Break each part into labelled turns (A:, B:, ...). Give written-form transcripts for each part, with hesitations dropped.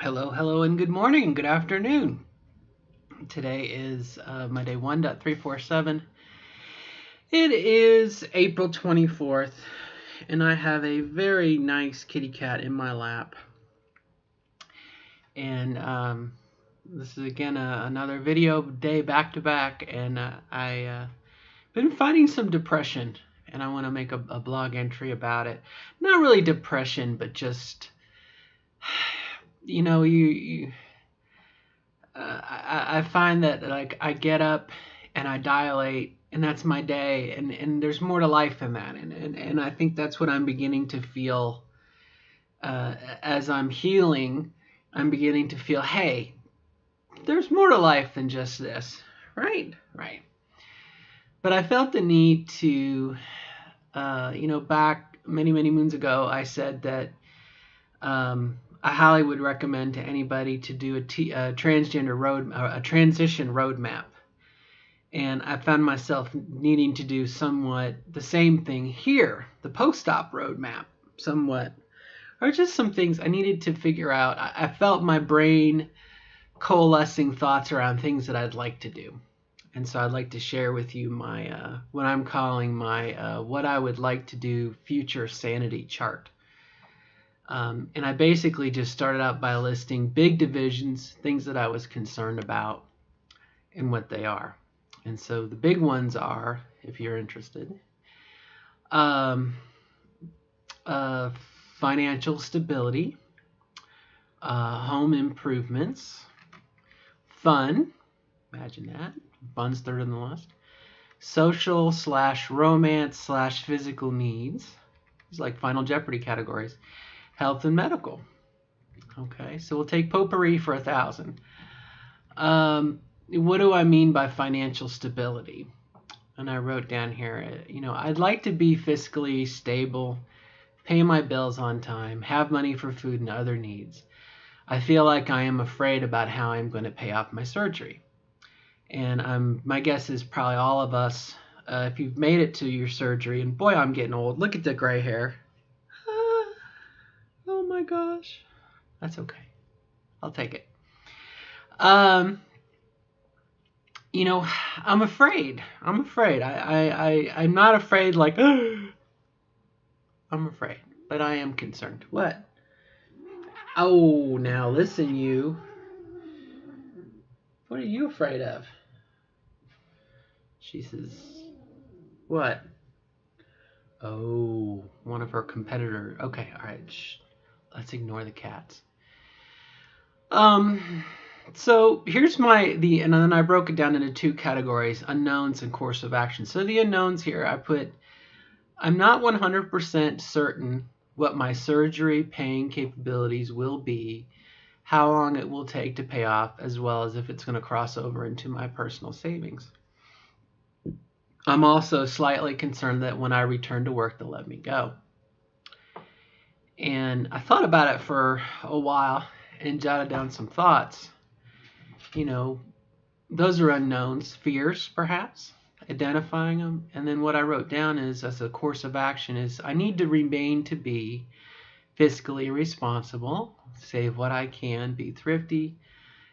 A: Hello, hello, and good morning and good afternoon. Today is my day 1.347. It is April 24th, and I have a very nice kitty cat in my lap. And this is again another video day back to back, and I been fighting some depression, and I want to make a blog entry about it. Not really depression, but just you I find that like I get up and I dilate and that's my day, and there's more to life than that, and I think that's what I'm beginning to feel as I'm healing. I'm beginning to feel, hey, there's more to life than just this, right. But I felt the need to back many moons ago I said that I highly would recommend to anybody to do a transgender a transition roadmap. And I found myself needing to do somewhat the same thing here, the post-op roadmap, somewhat, or just some things I needed to figure out. I felt my brain coalescing thoughts around things that I'd like to do. And so I'd like to share with you my what I'm calling my what I would like to do future sanity chart. And I basically just started out by listing big divisions, things that I was concerned about, and what they are. And so the big ones are, if you're interested, um, uh, financial stability, home improvements, fun, imagine that, fun's third on the list, social / romance / physical needs, it's like Final Jeopardy categories, health and medical. Okay, so we'll take potpourri for 1,000. What do I mean by financial stability? And I wrote down here, I'd like to be fiscally stable, pay my bills on time, have money for food and other needs. I feel like I am afraid about how I'm going to pay off my surgery. And my guess is probably all of us, if you've made it to your surgery, and boy, I'm getting old. Look at the gray hair. Oh my gosh. That's okay. I'll take it. Um, I'm afraid. I'm not afraid like, I'm afraid, but I am concerned. What? Oh, now listen, you. What are you afraid of? She says, what? Oh, one of her competitors. Okay, all right. Shh. Let's ignore the cats. Um, so here's and then I broke it down into two categories: unknowns and course of action. So the unknowns here, I'm not 100% certain what my surgery paying capabilities will be, how long it will take to pay off, as well as if it's going to cross over into my personal savings. I'm also slightly concerned that when I return to work, they'll let me go. And I thought about it for a while and jotted down some thoughts. Those are unknowns, fears perhaps, identifying them. And then what I wrote down is, as a course of action, is I need to remain to be fiscally responsible, save what I can, be thrifty,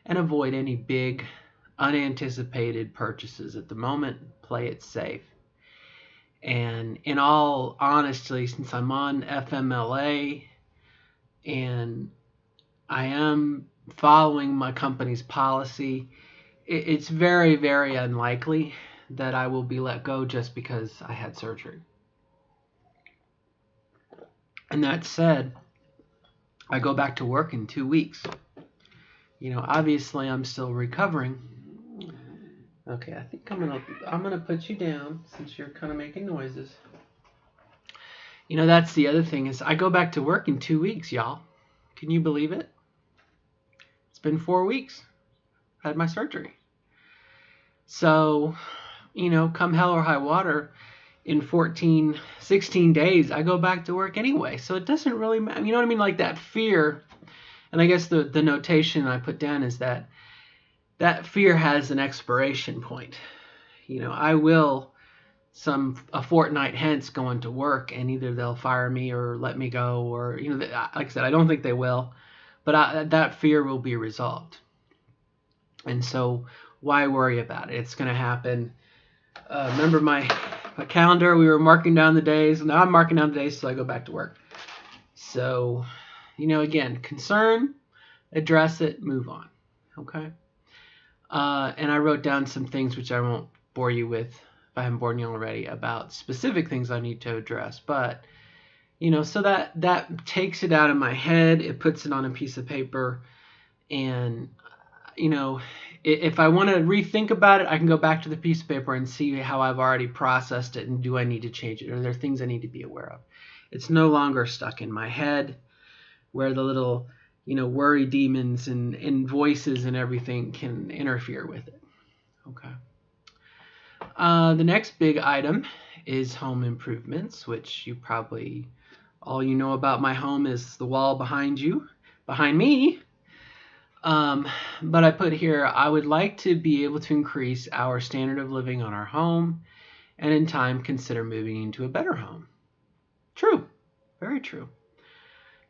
A: and avoid any big unanticipated purchases at the moment, play it safe. And in all honesty, since I'm on FMLA and I am following my company's policy, it's very unlikely that I will be let go just because I had surgery. And that said, I go back to work in 2 weeks. Obviously I'm still recovering. Okay, I think I'm gonna put you down since you're kind of making noises. That's the other thing is I go back to work in 2 weeks, y'all. Can you believe it? It's been 4 weeks. I had my surgery. So, come hell or high water, in 16 days, I go back to work anyway. So it doesn't really matter. You know what I mean? Like that fear. And I guess the notation I put down is that fear has an expiration point. I will a fortnight hence go into work and either they'll fire me or let me go, or, like I said, I don't think they will, but that fear will be resolved. And so why worry about it? It's going to happen. Remember my calendar, we were marking down the days. Now I'm marking down the days till I go back to work. So, again, concern, address it, move on. Okay? And I wrote down some things which I won't bore you with if I haven't bored you already about specific things I need to address. But, so that takes it out of my head. It puts it on a piece of paper. And, if I want to rethink about it, I can go back to the piece of paper and see how I've already processed it and do I need to change it? Or are there things I need to be aware of? It's no longer stuck in my head where the little, worry demons and voices and everything can interfere with it. Okay. The next big item is home improvements, which all you know about my home is the wall behind me. But I put here, I would like to be able to increase our standard of living on our home and in time consider moving into a better home. True. Very true.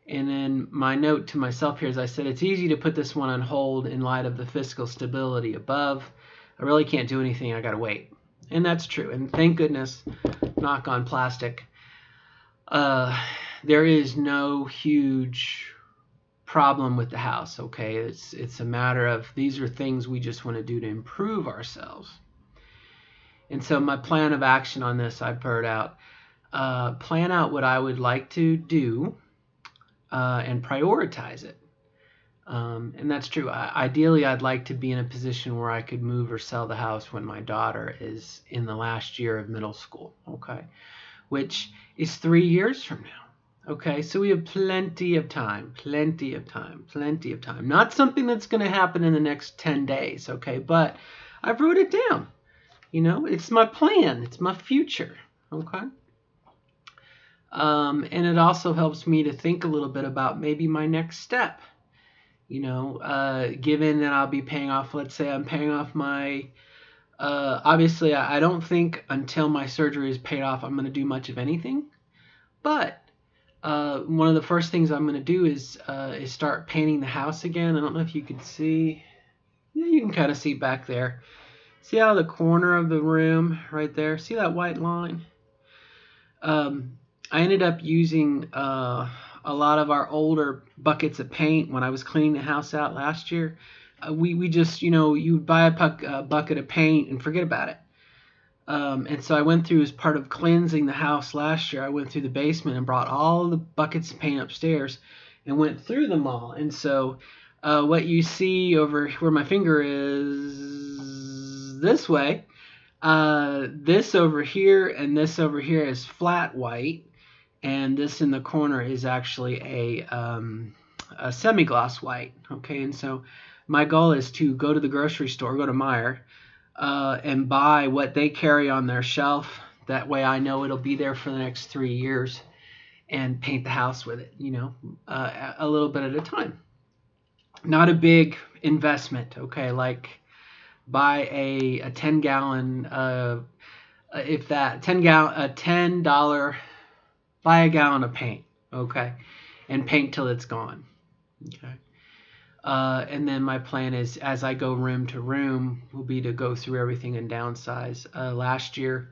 A: And then my note to myself here is I said, it's easy to put this one on hold in light of the fiscal stability above. I really can't do anything. I got to wait. And that's true. And thank goodness, knock on plastic, there is no huge problem with the house. Okay, it's a matter of these are things we just want to do to improve ourselves. And so my plan of action on this, I put out, plan out what I would like to do and prioritize it. And that's true. Ideally, I'd like to be in a position where I could move or sell the house when my daughter is in the last year of middle school. Okay, which is 3 years from now. Okay, so we have plenty of time. Not something that's going to happen in the next 10 days, okay? But I wrote it down. It's my plan. It's my future, okay? And it also helps me to think a little bit about maybe my next step. Given that I'll be paying off, let's say I'm paying off my, obviously I don't think until my surgery is paid off I'm going to do much of anything. But one of the first things I'm going to do is start painting the house again. I don't know if you can see. Yeah, you can kind of see back there. See how the corner of the room right there? See that white line? I ended up using a lot of our older buckets of paint when I was cleaning the house out last year. We just, you buy a bucket of paint and forget about it. And so I went through, as part of cleansing the house last year, I went through the basement and brought all the buckets of paint upstairs and went through them all. And so what you see over where my finger is this way, this over here and this over here is flat white. And this in the corner is actually a semi-gloss white. Okay, and so my goal is to go to the grocery store, go to Meijer, and buy what they carry on their shelf. That way I know it'll be there for the next 3 years, and paint the house with it, a little bit at a time. Not a big investment, okay? Like buy a 10-gallon, $10, buy a gallon of paint, okay? And paint till it's gone, okay? And then my plan is, as I go room to room, will be to go through everything and downsize. Last year,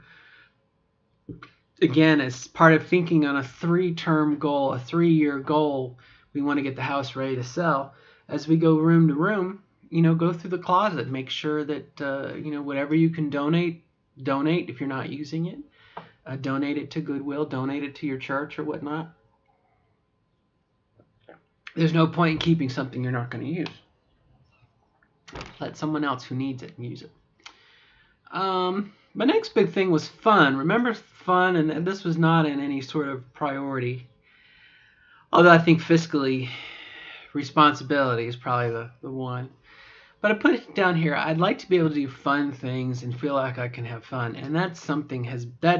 A: again, as part of thinking on a 3-year goal, we want to get the house ready to sell. As we go room to room, go through the closet, make sure that, whatever you can donate if you're not using it. Donate it to Goodwill, donate it to your church or whatnot. There's no point in keeping something you're not going to use. Let someone else who needs it use it. My next big thing was fun. Remember fun, and this was not in any sort of priority. Although I think fiscally, responsibility is probably the one. But I put it down here. I'd like to be able to do fun things and feel like I can have fun. And that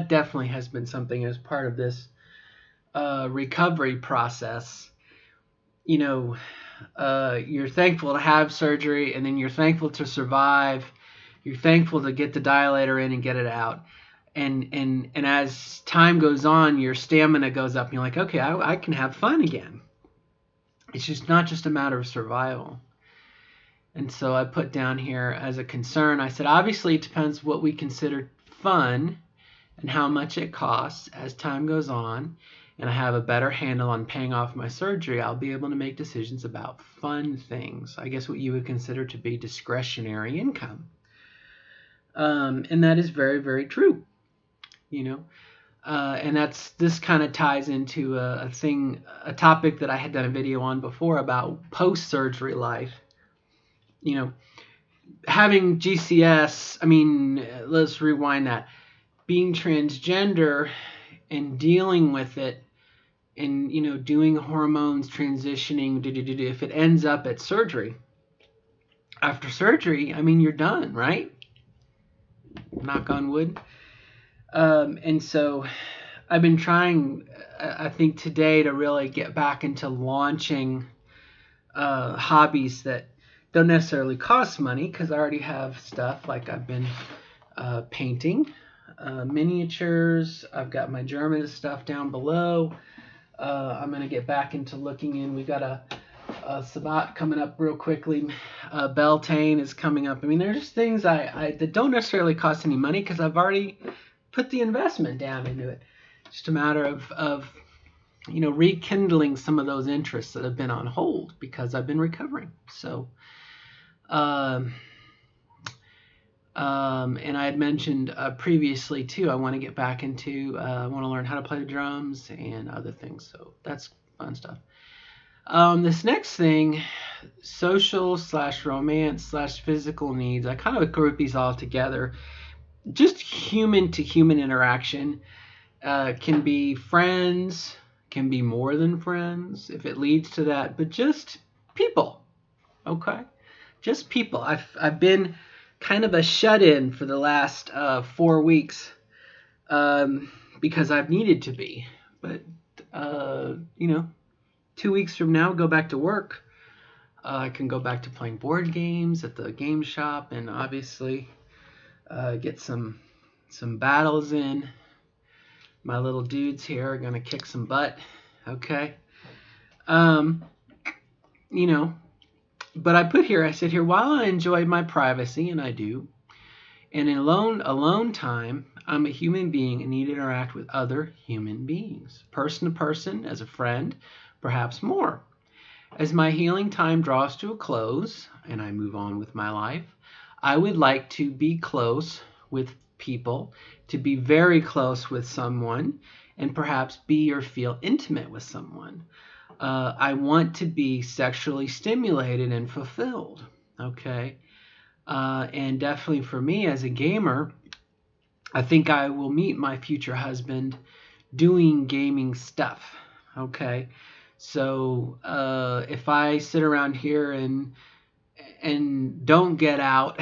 A: definitely has been something as part of this recovery process. You're thankful to have surgery, and then you're thankful to survive. You're thankful to get the dilator in and get it out. And as time goes on, your stamina goes up. And you're like, okay, I can have fun again. It's just not just a matter of survival. And so I put down here as a concern, I said, obviously it depends what we consider fun and how much it costs as time goes on, and I have a better handle on paying off my surgery, I'll be able to make decisions about fun things. I guess what you would consider to be discretionary income. And that is very, very true, you know. And this kind of ties into a topic that I had done a video on before about post-surgery life. You know, having GCS, I mean, let's rewind that. Being transgender and dealing with it and, you know, doing hormones, transitioning, if it ends up at surgery, after surgery, I mean, you're done, right? Knock on wood. And so I've been trying, I think today, to really get back into launching hobbies that don't necessarily cost money, because I already have stuff like I've been painting miniatures. I've got my German stuff down below. I'm going to get back into looking in. We got a Sabat coming up real quickly. Beltane is coming up. I mean, there's just things that don't necessarily cost any money because I've already put the investment down into it. Just a matter of you know, rekindling some of those interests that have been on hold because I've been recovering. So, and I had mentioned previously too, I want to get back into, I want to learn how to play the drums and other things. So that's fun stuff. This next thing, social / romance / physical needs, I kind of group these all together. Just human to human interaction, can be friends, can be more than friends if it leads to that, but just people. Okay, just people. I've been kind of a shut-in for the last 4 weeks, because I've needed to be. But you know, 2 weeks from now, go back to work. I can go back to playing board games at the game shop, and obviously get some battles in. My little dudes here are gonna kick some butt. Okay. You know, but I said here, while I enjoy my privacy, and I do, and in alone time, I'm a human being and need to interact with other human beings, person to person, as a friend, perhaps more. As my healing time draws to a close and I move on with my life, I would like to be close with people, to be very close with someone, and perhaps be or feel intimate with someone. I want to be sexually stimulated and fulfilled. Okay. And definitely for me as a gamer, I think I will meet my future husband doing gaming stuff. Okay. So if I sit around here and don't get out,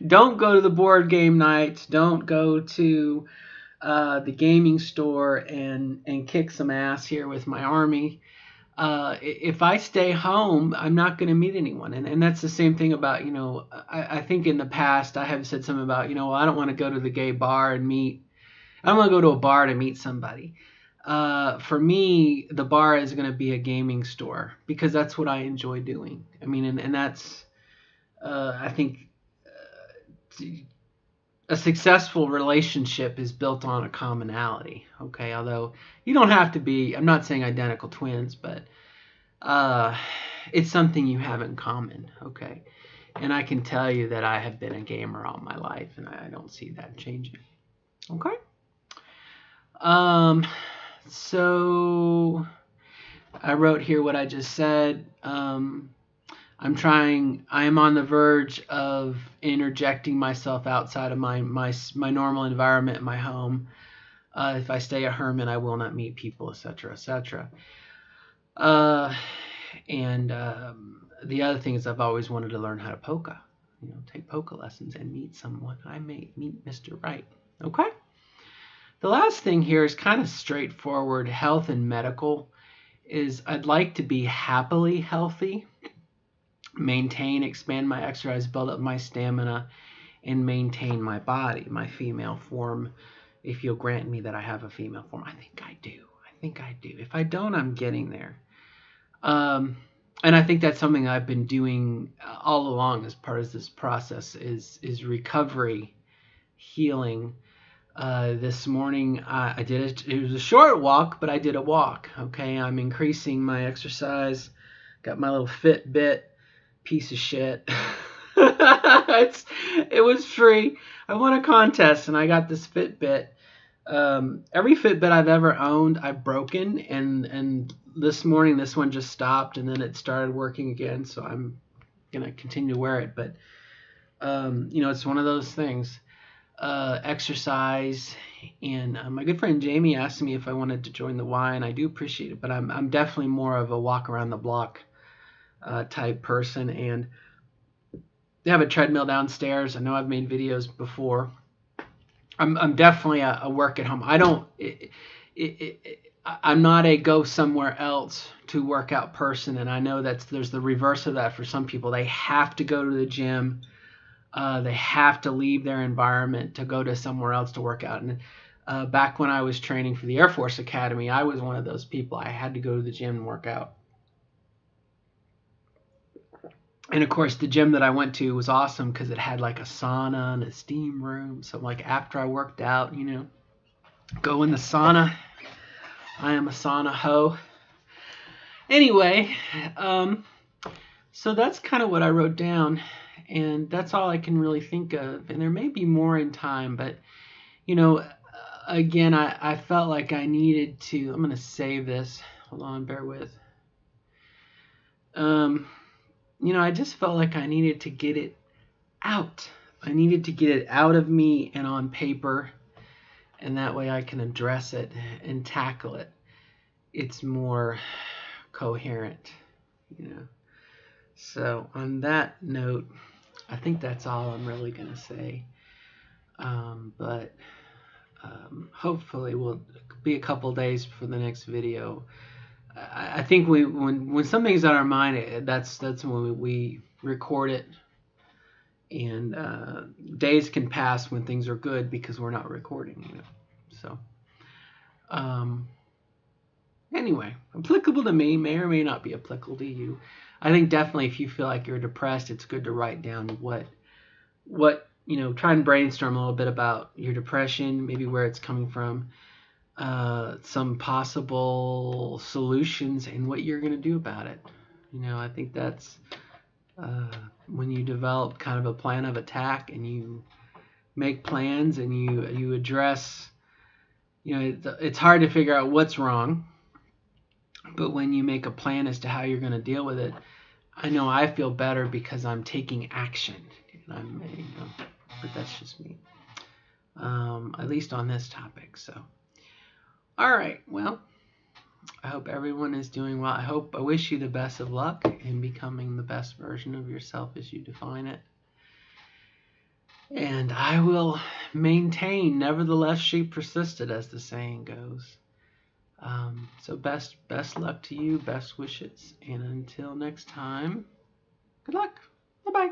A: don't go to the board game nights, don't go to the gaming store and kick some ass here with my army. If I stay home, I'm not going to meet anyone. And that's the same thing about, you know, I think in the past I have said something about, you know, well, I don't want to go to the gay bar and meet, I don't want to go to a bar to meet somebody. For me, the bar is going to be a gaming store because that's what I enjoy doing. I mean, and that's, I think, a successful relationship is built on a commonality. Okay, although you don't have to be, I'm not saying identical twins, but it's something you have in common. Okay, and I can tell you that I have been a gamer all my life, and I don't see that changing. Okay. So I wrote here what I just said. I am on the verge of interjecting myself outside of my normal environment, my home. If I stay a hermit, I will not meet people, etc., etc. And the other thing is I've always wanted to learn how to polka. You know, take polka lessons and meet someone. I may meet Mr. Right. Okay? The last thing here is kind of straightforward, health and medical, is I'd like to be happily healthy, maintain, expand my exercise, build up my stamina, and maintain my body, my female form, if you'll grant me that I have a female form. I think I do. If I don't, I'm getting there. And I think that's something I've been doing all along as part of this process is recovery, healing. This morning I did it. It was a short walk, but I did a walk. Okay, I'm increasing my exercise. Got my little Fitbit, piece of shit. It was free. I won a contest and I got this Fitbit. Every Fitbit I've ever owned, I've broken, and this morning this one just stopped and then it started working again. So I'm gonna continue to wear it, but it's one of those things. Exercise, and my good friend Jamie asked me if I wanted to join the Y, and I do appreciate it, but I'm definitely more of a walk around the block type person, and they have a treadmill downstairs. I know I've made videos before. I'm definitely a work at home. I'm not a go somewhere else to work out person, and I know there's the reverse of that for some people. They have to go to the gym. They have to leave their environment to go to somewhere else to work out. And back when I was training for the Air Force Academy, I was one of those people. I had to go to the gym and work out. And of course, the gym that I went to was awesome because it had like a sauna and a steam room. So like after I worked out, go in the sauna. I am a sauna hoe. Anyway, so that's kind of what I wrote down. And that's all I can really think of. And there may be more in time, but again, I felt like I needed to. I'm going to save this. Hold on, bear with. I just felt like I needed to get it out. I needed to get it out of me and on paper, and that way I can address it and tackle it. It's more coherent, So on that note, I think that's all I'm really going to say. But hopefully we'll be a couple days for the next video. I think when something's on our mind, that's when we record it, and days can pass when things are good because we're not recording, So anyway, applicable to me, may or may not be applicable to you. I think definitely if you feel like you're depressed, it's good to write down what try and brainstorm a little bit about your depression, maybe where it's coming from, some possible solutions, and what you're going to do about it. I think that's when you develop kind of a plan of attack and you make plans and you address, it's hard to figure out what's wrong, but when you make a plan as to how you're going to deal with it, I know I feel better because I'm taking action, and but that's just me, at least on this topic. So all right, well, I hope everyone is doing well. I wish you the best of luck in becoming the best version of yourself as you define it. And I will maintain, nevertheless she persisted, as the saying goes. So best luck to you, best wishes, and until next time, good luck. Bye-bye.